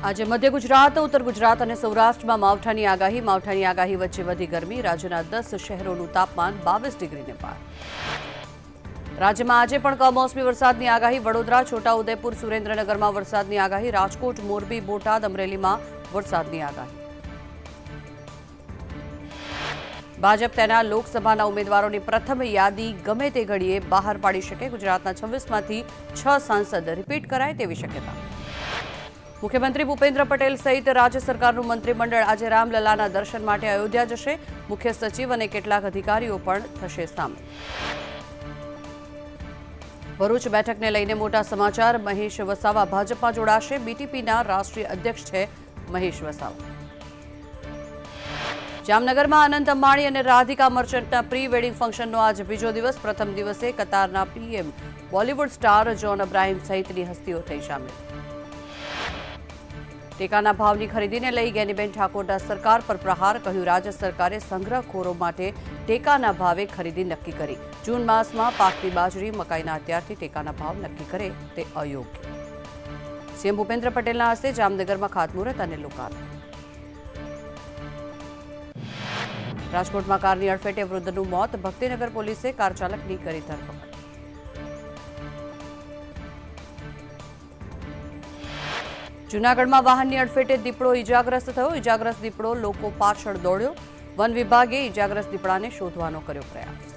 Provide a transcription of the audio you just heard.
આજે મધ્ય ગુજરાત, ઉત્તર ગુજરાત અને સૌરાષ્ટ્રમાં માવઠાની આગાહી વચ્ચે વધી ગરમી. રાજ્યના 10 શહેરોનું તાપમાન 22 ડિગ્રીને પાર. રાજ્યમાં આજે પણ કમોસમી વરસાદની આગાહી. વડોદરા, છોટાઉદેપુર, સુરેન્દ્રનગરમાં વરસાદની આગાહી. રાજકોટ, મોરબી, બોટાદ, અમરેલીમાં વરસાદની આગાહી. ભાજપ તેના લોકસભાના ઉમેદવારોની પ્રથમ યાદી ગમે તે ઘડીએ બહાર પાડી શકે. ગુજરાતના 26માંથી 6 સાંસદ રિપીટ કરાય તેવી શક્યતા. મુખ્યમંત્રી ભૂપેન્દ્ર પટેલ સહિત રાજ્ય સરકારનું મંત્રીમંડળ આજે રામલલાના દર્શન માટે અયોધ્યા જશે. મુખ્ય સચિવ અને કેટલાક અધિકારીઓ પણ થશે સામેલ. ભરૂચ બેઠકને લઈને મોટા સમાચાર. મહેશ વસાવા ભાજપમાં જોડાશે. બીટીપીના રાષ્ટ્રીય અધ્યક્ષ છે મહેશ વસાવા. જામનગરમાં અનંત અંબાણી અને રાધિકા મર્ચન્ટના પ્રી વેડિંગ ફંક્શનનો આજે બીજો દિવસ. પ્રથમ દિવસે કતારના PM, Bollywood star John Abraham સહિતની હસ્તીઓ થઈ સામેલ. ટેકાના ભાવની ખરીદીને લઈ ગેનીબેન ઠાકોરના સરકાર પર પ્રહાર. કહ્યું, રાજ્ય સરકારે સંગ્રહખોરો માટે ટેકાના ભાવે ખરીદી નક્કી કરી. જૂન માસમાં પાકતી બાજરી, મકાઈના અત્યારથી ટેકાના ભાવ નક્કી કરે તે અયોગ્ય. સીએમ ભૂપેન્દ્ર પટેલના હસ્તે જામનગરમાં ખાતમુહૂર્ત અને લોકાર્પણ. રાજકોટમાં કારની અડફેટે વૃદ્ધનું મોત. ભક્તિનગર પોલીસે કાર ચાલકની કરી ધરપકડ. જૂનાગઢમાં વાહનની અડફેટે દીપડો ઇજાગ્રસ્ત થયો. ઇજાગ્રસ્ત દીપડો લોકો પાછળ દોડ્યો. વન વિભાગે ઇજાગ્રસ્ત દીપડાને શોધવાનો કર્યો પ્રયાસ.